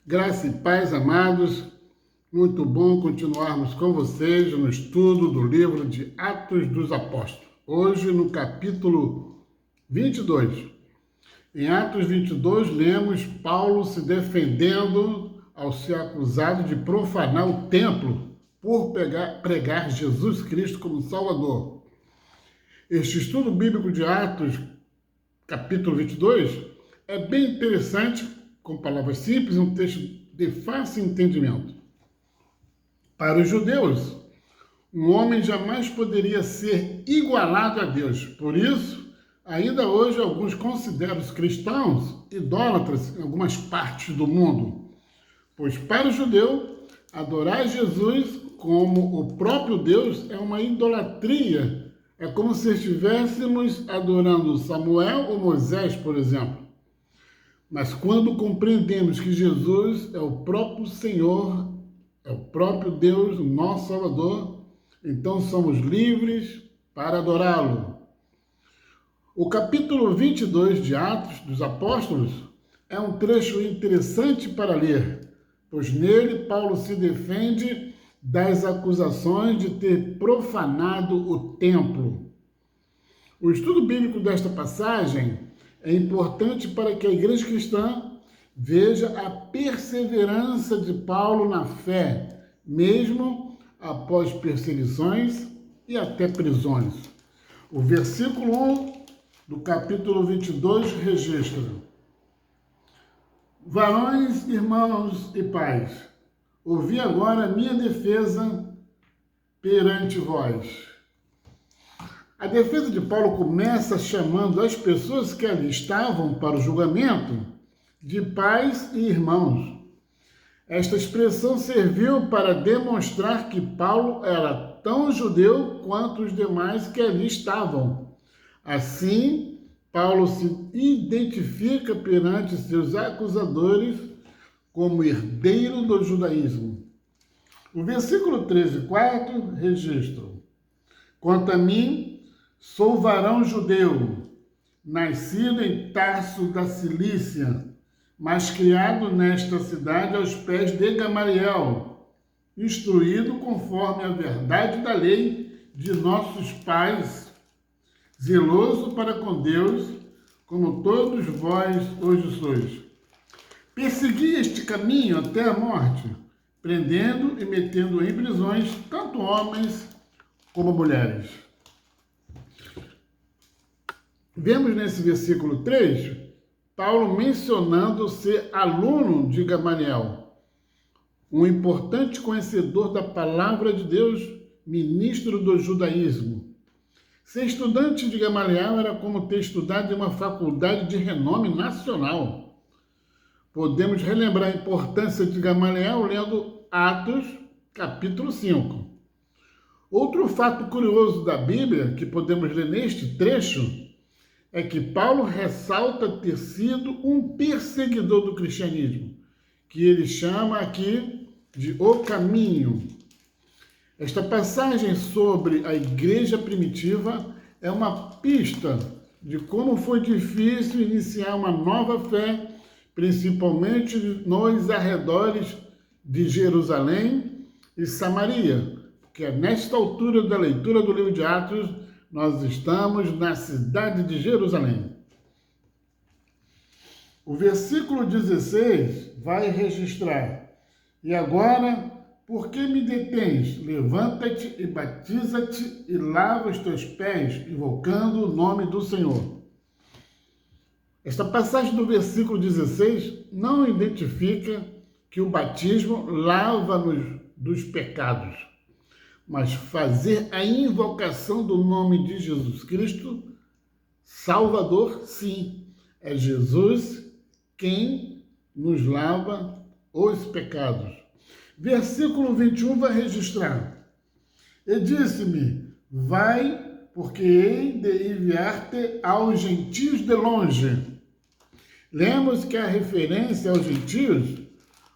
Graça e paz, amados. Muito bom continuarmos com vocês no estudo do livro de Atos dos Apóstolos. Hoje no capítulo 22. Em Atos 22, lemos Paulo se defendendo ao ser acusado de profanar o templo por pregar Jesus Cristo como Salvador. Este estudo bíblico de Atos, capítulo 22, é bem interessante, com palavras simples, um texto de fácil entendimento. Para os judeus, um homem jamais poderia ser igualado a Deus. Por isso, ainda hoje, alguns consideram os cristãos idólatras em algumas partes do mundo. Pois para o judeu, adorar Jesus como o próprio Deus é uma idolatria. É como se estivéssemos adorando Samuel ou Moisés, por exemplo. Mas quando compreendemos que Jesus é o próprio Senhor, é o próprio Deus, o nosso Salvador, então somos livres para adorá-lo. O capítulo 22 de Atos dos Apóstolos é um trecho interessante para ler, pois nele Paulo se defende das acusações de ter profanado o templo. O estudo bíblico desta passagem é importante para que a igreja cristã veja a perseverança de Paulo na fé, mesmo após perseguições e até prisões. O versículo 1 do capítulo 22 registra: Varões, irmãos e pais, ouvi agora a minha defesa perante vós. A defesa de Paulo começa chamando as pessoas que ali estavam para o julgamento de pais e irmãos. Esta expressão serviu para demonstrar que Paulo era tão judeu quanto os demais que ali estavam. Assim, Paulo se identifica perante seus acusadores como herdeiro do judaísmo. O versículo 13 e 4 registra: Quanto a mim, sou varão judeu, nascido em Tarso da Cilícia, mas criado nesta cidade aos pés de Gamaliel, instruído conforme a verdade da lei de nossos pais, zeloso para com Deus, como todos vós hoje sois. Persegui este caminho até a morte, prendendo e metendo em prisões tanto homens como mulheres. Vemos nesse versículo 3, Paulo mencionando ser aluno de Gamaliel, um importante conhecedor da palavra de Deus, ministro do judaísmo. Ser estudante de Gamaliel era como ter estudado em uma faculdade de renome nacional. Podemos relembrar a importância de Gamaliel lendo Atos, capítulo 5. Outro fato curioso da Bíblia que podemos ler neste trecho é que Paulo ressalta ter sido um perseguidor do cristianismo, que ele chama aqui de o caminho. Esta passagem sobre a igreja primitiva é uma pista de como foi difícil iniciar uma nova fé, principalmente nos arredores de Jerusalém e Samaria, porque nesta altura da leitura do livro de Atos, nós estamos na cidade de Jerusalém. O versículo 16 vai registrar: E agora, por que me detens? Levanta-te e batiza-te e lava os teus pés, invocando o nome do Senhor. Esta passagem do versículo 16 não identifica que o batismo lava-nos dos pecados, mas fazer a invocação do nome de Jesus Cristo, Salvador, sim, é Jesus quem nos lava os pecados. Versículo 21 vai registrar: E disse-me, vai, porque hei de enviar-te aos gentios de longe. Lemos que a referência aos gentios,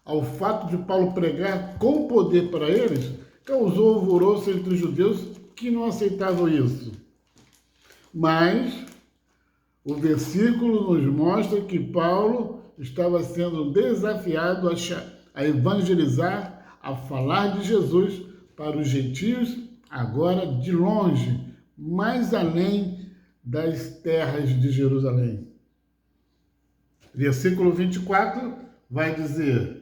ao fato de Paulo pregar com poder para eles, causou alvoroço entre os judeus que não aceitavam isso. Mas o versículo nos mostra que Paulo estava sendo desafiado a evangelizar, a falar de Jesus para os gentios, agora de longe, mais além das terras de Jerusalém. Versículo 24 vai dizer: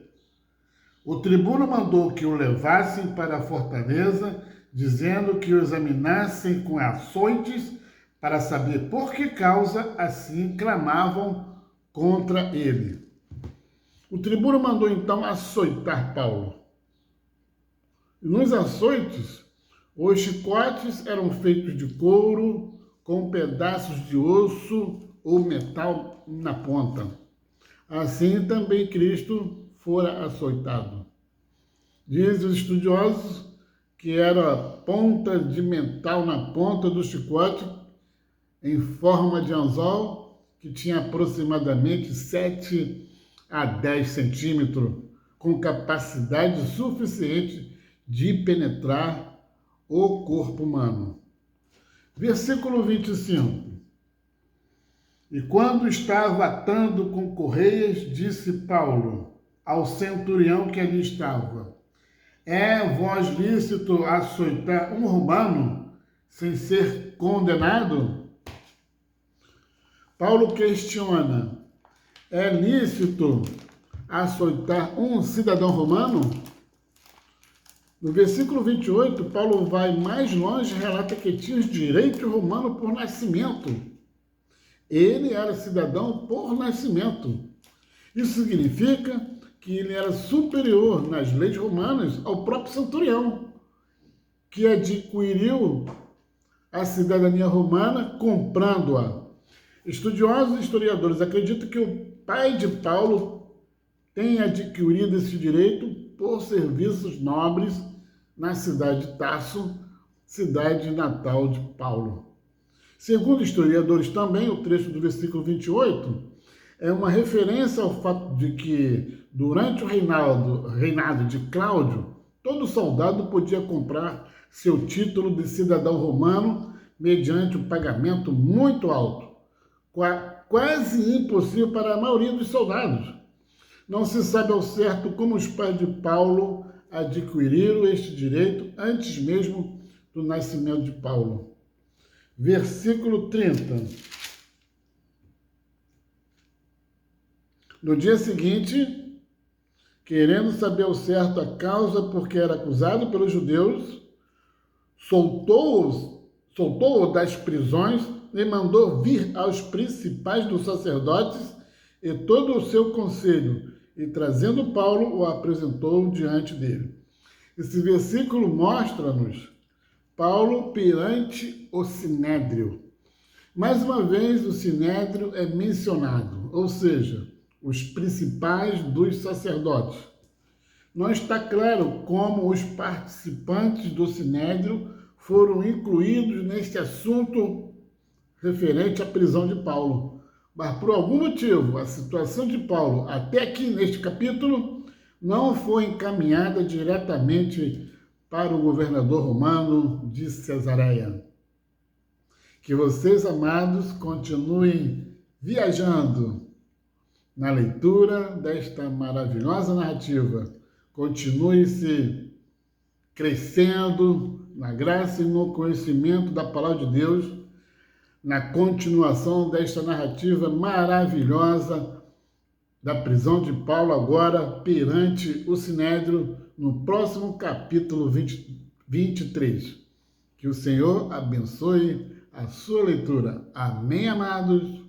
o tribuno mandou que o levassem para a fortaleza, dizendo que o examinassem com açoites para saber por que causa assim clamavam contra ele. O tribuno mandou então açoitar Paulo. Nos açoites, os chicotes eram feitos de couro com pedaços de osso ou metal na ponta. Assim também Cristo fora açoitado. Diz os estudiosos que era ponta de metal na ponta do chicote em forma de anzol, que tinha aproximadamente 7 a 10 centímetros, com capacidade suficiente de penetrar o corpo humano. Versículo 25. E quando estava atando com correias, disse Paulo ao centurião que ali estava: é vós lícito açoitar um romano sem ser condenado? Paulo questiona: é lícito açoitar um cidadão romano? No versículo 28, Paulo vai mais longe e relata que tinha direito romano por nascimento. Ele era cidadão por nascimento. Isso significa que ele era superior nas leis romanas ao próprio centurião, que adquiriu a cidadania romana comprando-a. Estudiosos e historiadores acreditam que o pai de Paulo tenha adquirido esse direito por serviços nobres na cidade de Tarso, cidade natal de Paulo. Segundo historiadores também, o trecho do versículo 28 é uma referência ao fato de que, durante o reinado de Cláudio, todo soldado podia comprar seu título de cidadão romano mediante um pagamento muito alto, quase impossível para a maioria dos soldados. Não se sabe ao certo como os pais de Paulo adquiriram este direito antes mesmo do nascimento de Paulo. Versículo 30. No dia seguinte, querendo saber ao certo a causa por que era acusado pelos judeus, soltou-o das prisões e mandou vir aos principais dos sacerdotes e todo o seu conselho, e trazendo Paulo, o apresentou diante dele. Esse versículo mostra-nos Paulo perante o Sinédrio. Mais uma vez, o Sinédrio é mencionado, ou seja, os principais dos sacerdotes. Não está claro como os participantes do Sinédrio foram incluídos neste assunto referente à prisão de Paulo. Mas, por algum motivo, a situação de Paulo, até aqui neste capítulo, não foi encaminhada diretamente para o governador romano de Cesareia. Que vocês, amados, continuem viajando na leitura desta maravilhosa narrativa. Continue se crescendo na graça e no conhecimento da palavra de Deus, na continuação desta narrativa maravilhosa da prisão de Paulo, agora perante o Sinédrio, no próximo capítulo 23. Que o Senhor abençoe a sua leitura. Amém, amados?